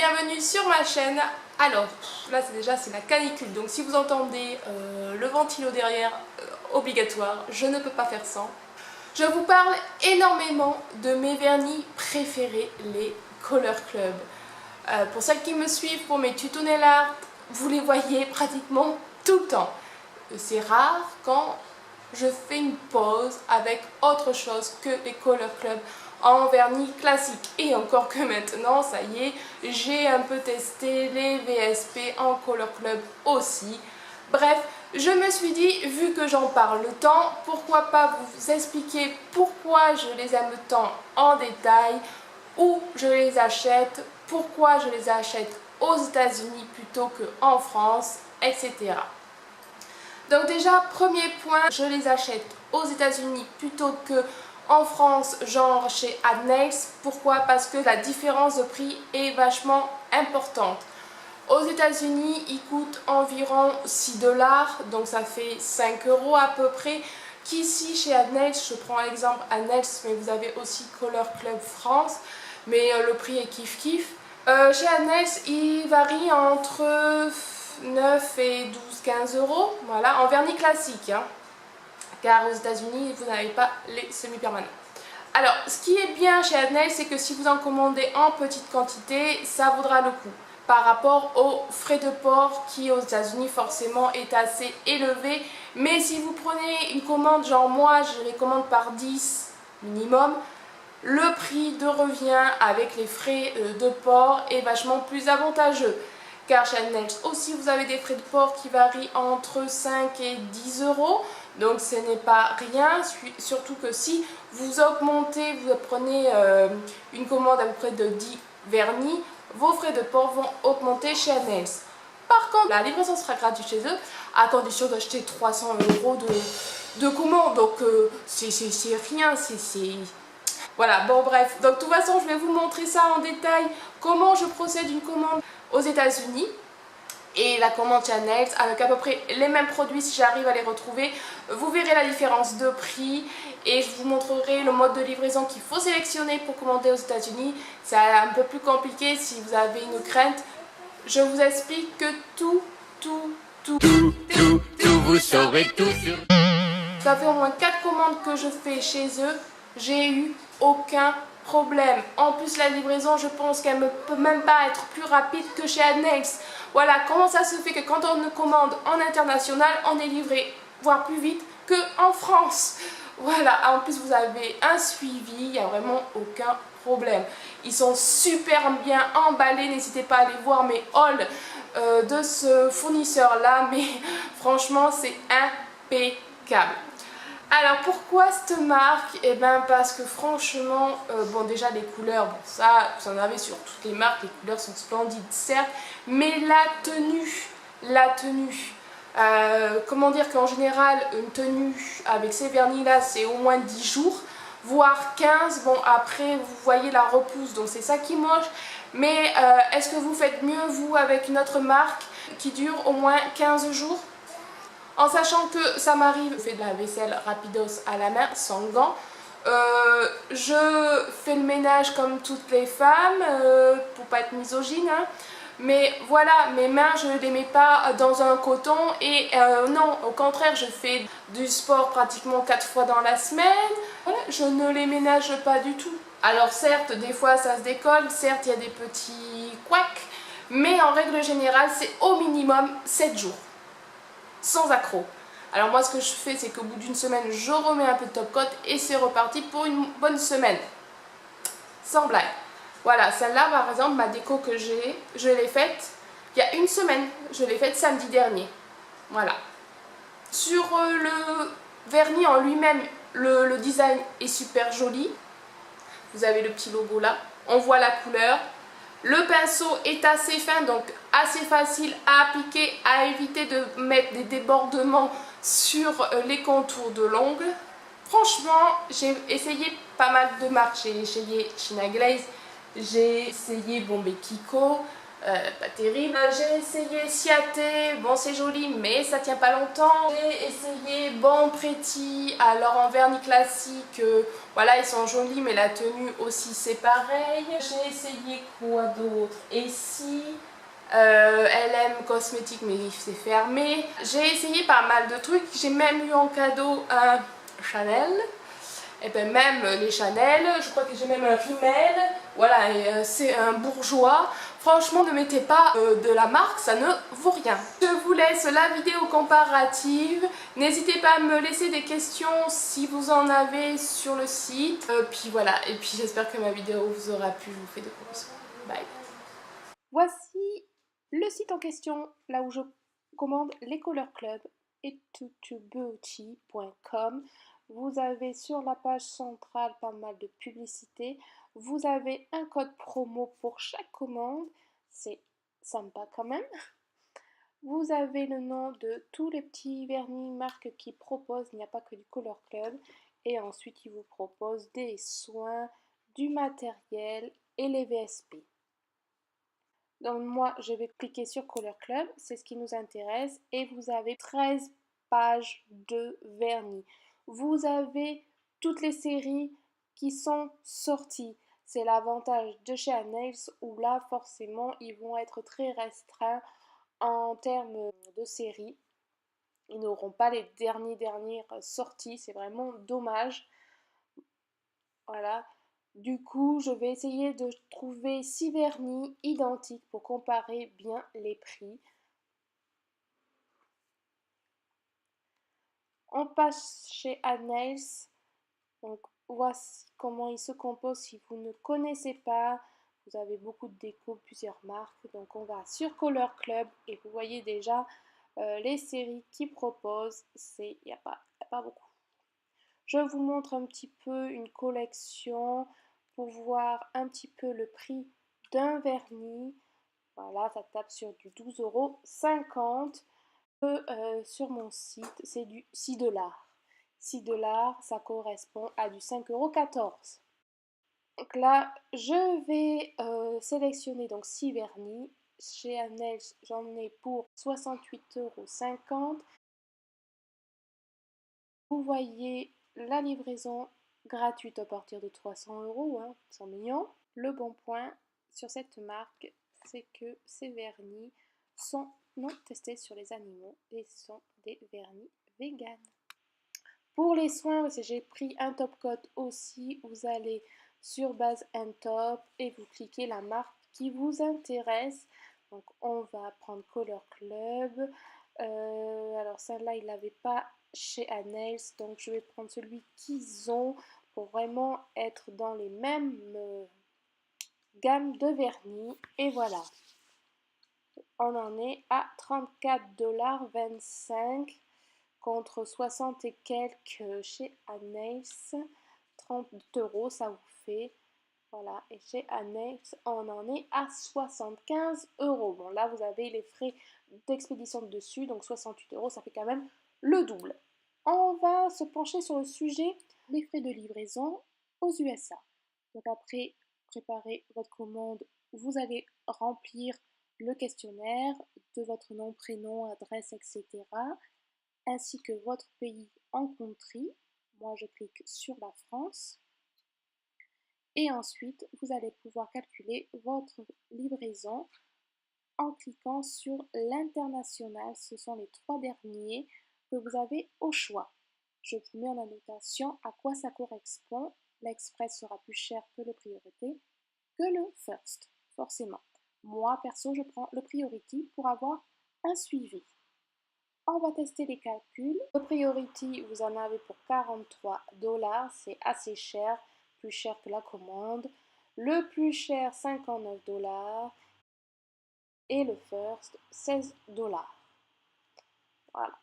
bienvenue sur ma chaîne. Alors là c'est la canicule, donc si vous entendez le ventilo derrière, obligatoire, je ne peux pas faire sans. Je vous parle énormément de mes vernis préférés, les Color Club. Pour celles qui me suivent pour mes tutos nail art, vous les voyez pratiquement tout le temps. C'est rare quand je fais une pause avec autre chose que les Color Club en vernis classique. Et encore que maintenant, ça y est, j'ai un peu testé les VSP en Color Club aussi. Bref, je me suis dit, vu que j'en parle tant, pourquoi pas vous expliquer pourquoi je les aime tant en détail, où je les achète, pourquoi je les achète aux États-Unis plutôt qu'en France, etc. Donc déjà, premier point, je les achète aux États-Unis plutôt que en France, genre chez AdNails. Pourquoi? Parce que la différence de prix est vachement importante. Aux États-Unis, ils coûtent environ 6 $, donc ça fait 5 € à peu près. Qu'ici, chez AdNails, je prends l'exemple AdNails, mais vous avez aussi Color Club France, mais le prix est kiff-kiff. Chez AdNails, il varie entre 9 et 12-15 €, voilà, en vernis classique, hein, car aux États-Unis vous n'avez pas les semi-permanents. Alors, ce qui est bien chez AdNails, c'est que si vous en commandez en petite quantité, ça vaudra le coup par rapport aux frais de port qui aux États-Unis forcément est assez élevé. Mais si vous prenez une commande, genre moi je les commande par 10 minimum, le prix de revient avec les frais de port est vachement plus avantageux. Car chez AdNails aussi vous avez des frais de port qui varient entre 5 et 10 €. Donc ce n'est pas rien, surtout que si vous augmentez, vous prenez une commande à peu près de 10 vernis, vos frais de port vont augmenter chez AdNails. Par contre, la livraison sera gratuite chez eux, à condition d'acheter 300 € de commande. Donc c'est rien, Voilà, bon bref. Donc de toute façon, je vais vous montrer ça en détail, comment je procède une commande aux États-Unis et la commande chez AdNails avec à peu près les mêmes produits si j'arrive à les retrouver. Vous verrez la différence de prix et je vous montrerai le mode de livraison qu'il faut sélectionner pour commander aux États-Unis. C'est un peu plus compliqué si vous avez une crainte. Je vous explique que tout, vous saurez tout sur... Ça fait au moins 4 commandes que je fais chez eux. J'ai eu aucun problème. En plus, la livraison, je pense qu'elle ne peut même pas être plus rapide que chez AdNails. Voilà, comment ça se fait que quand on commande en international, on est livré, voire plus vite qu'en France. Voilà, en plus vous avez un suivi, il n'y a vraiment aucun problème. Ils sont super bien emballés, n'hésitez pas à aller voir mes hauls de ce fournisseur-là, mais franchement c'est impeccable. Alors pourquoi cette marque? Eh bien parce que franchement, bon déjà les couleurs, bon ça vous en avez sur toutes les marques, les couleurs sont splendides certes, mais la tenue, comment dire qu'en général une tenue avec ces vernis là c'est au moins 10 jours, voire 15, bon après vous voyez la repousse donc c'est ça qui moche, mais est-ce que vous faites mieux vous avec une autre marque qui dure au moins 15 jours? En sachant que ça m'arrive, je fais de la vaisselle rapidos à la main, sans gants. Je fais le ménage comme toutes les femmes, pour pas être misogyne. Hein. Mais voilà, mes mains, je ne les mets pas dans un coton. Et non, au contraire, je fais du sport pratiquement 4 fois dans la semaine. Voilà, je ne les ménage pas du tout. Alors certes, des fois ça se décolle, certes il y a des petits couacs. Mais en règle générale, c'est au minimum 7 jours. Sans accroc. Alors moi ce que je fais c'est qu'au bout d'une semaine je remets un peu de top coat et c'est reparti pour une bonne semaine. Sans blague. Voilà, celle-là par exemple, ma déco que j'ai, je l'ai faite il y a une semaine. Je l'ai faite samedi dernier. Voilà. Sur le vernis en lui-même, le design est super joli. Vous avez le petit logo là. On voit la couleur. Le pinceau est assez fin, donc assez facile à appliquer, à éviter de mettre des débordements sur les contours de l'ongle. Franchement, j'ai essayé pas mal de marques. J'ai essayé China Glaze, j'ai essayé Bombay Kiko, pas terrible. J'ai essayé Ciaté, bon c'est joli mais ça tient pas longtemps. J'ai essayé Bon Pretty, alors en vernis classique, voilà ils sont jolis mais la tenue aussi c'est pareil. J'ai essayé quoi d'autre? Et si LM Cosmétique mais c'est fermé. J'ai essayé pas mal de trucs, j'ai même eu en cadeau un Chanel. Et bien même les Chanel, je crois que j'ai même un Rimmel, voilà, et c'est un bourgeois. Franchement, ne mettez pas de la marque, ça ne vaut rien. Je vous laisse la vidéo comparative. N'hésitez pas à me laisser des questions si vous en avez sur le site. Puis voilà, et puis j'espère que ma vidéo vous aura plu. Je vous fais de gros bisous. Bye. Voici le site en question, là où je commande les Color Club et tutubeauty.com. Vous avez sur la page centrale pas mal de publicité. Vous avez un code promo pour chaque commande. C'est sympa quand même. Vous avez le nom de tous les petits vernis marques qui proposent. Il n'y a pas que du Color Club. Et ensuite, ils vous proposent des soins, du matériel et les VSP. Donc moi, je vais cliquer sur Color Club, c'est ce qui nous intéresse. Et vous avez 13 pages de vernis. Vous avez toutes les séries qui sont sorties. C'est l'avantage de chez Nails où là, forcément, ils vont être très restreints en termes de séries. Ils n'auront pas les dernières sorties. C'est vraiment dommage. Voilà. Du coup, je vais essayer de trouver 6 vernis identiques pour comparer bien les prix. On passe chez Nails. Donc, voici comment il se compose si vous ne connaissez pas. Vous avez beaucoup de déco, plusieurs marques. Donc, on va sur Color Club et vous voyez déjà les séries qu'ils proposent. Il n'y a pas beaucoup. Je vous montre un petit peu une collection pour voir un petit peu le prix d'un vernis. Voilà, ça tape sur du 12,50 €. Sur mon site, c'est du 6 $. 6 $, ça correspond à du 5,14 €. Donc là, je vais sélectionner donc 6 vernis. Chez Annelle, j'en ai pour 68,50 €. Vous voyez la livraison gratuite à partir de 300 €, hein, c'est mignon. Le bon point sur cette marque, c'est que ces vernis sont non testés sur les animaux et sont des vernis vegan. Pour les soins, j'ai pris un top coat aussi. Vous allez sur base and top et vous cliquez la marque qui vous intéresse. Donc on va prendre Color Club. Alors celle-là, il n'avait pas chez Nails, donc je vais prendre celui qu'ils ont pour vraiment être dans les mêmes gammes de vernis. Et voilà, on en est à 34,25 $ contre 60 et quelques chez Nails. 30 € ça vous fait. Voilà, et chez Nails, on en est à 75 €. Bon, là, vous avez les frais d'expédition dessus, donc 68 €, ça fait quand même le double. On va se pencher sur le sujet des frais de livraison aux USA. Donc après préparer votre commande, vous allez remplir le questionnaire de votre nom, prénom, adresse, etc. ainsi que votre pays en country. Moi, je clique sur la France. Et ensuite, vous allez pouvoir calculer votre livraison en cliquant sur l'international. Ce sont les 3 derniers que vous avez au choix. Je vous mets en annotation à quoi ça correspond. L'Express sera plus cher que le Priorité, que le First, forcément. Moi, perso, je prends le Priority pour avoir un suivi. On va tester les calculs. Le Priority, vous en avez pour 43 $, c'est assez cher, plus cher que la commande. Le plus cher, 59 $. Et le First, 16 $. Voilà.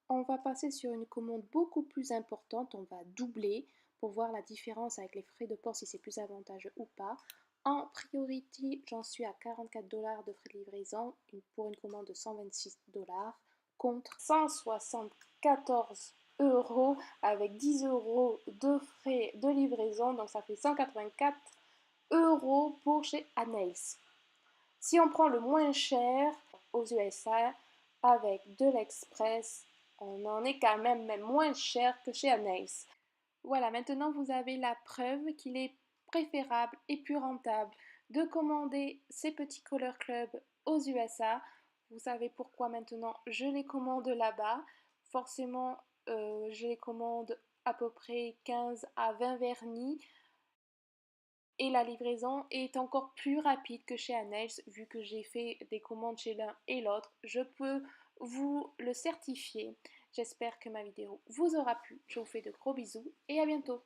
On va passer sur une commande beaucoup plus importante, on va doubler pour voir la différence avec les frais de port, si c'est plus avantageux ou pas. En Priority, j'en suis à 44 $ de frais de livraison pour une commande de 126 $ contre 174 € avec 10 € de frais de livraison, donc ça fait 184 € pour chez Nails. Si on prend le moins cher aux USA avec de l'Express, on en est quand même moins cher que chez Anaïs. Voilà, maintenant vous avez la preuve qu'il est préférable et plus rentable de commander ces petits Color Club aux USA. Vous savez pourquoi maintenant je les commande là-bas. Forcément, je les commande à peu près 15 à 20 vernis et la livraison est encore plus rapide que chez Anaïs vu que j'ai fait des commandes chez l'un et l'autre. Je peux vous le certifier. J'espère que ma vidéo vous aura plu. Je vous fais de gros bisous et à bientôt.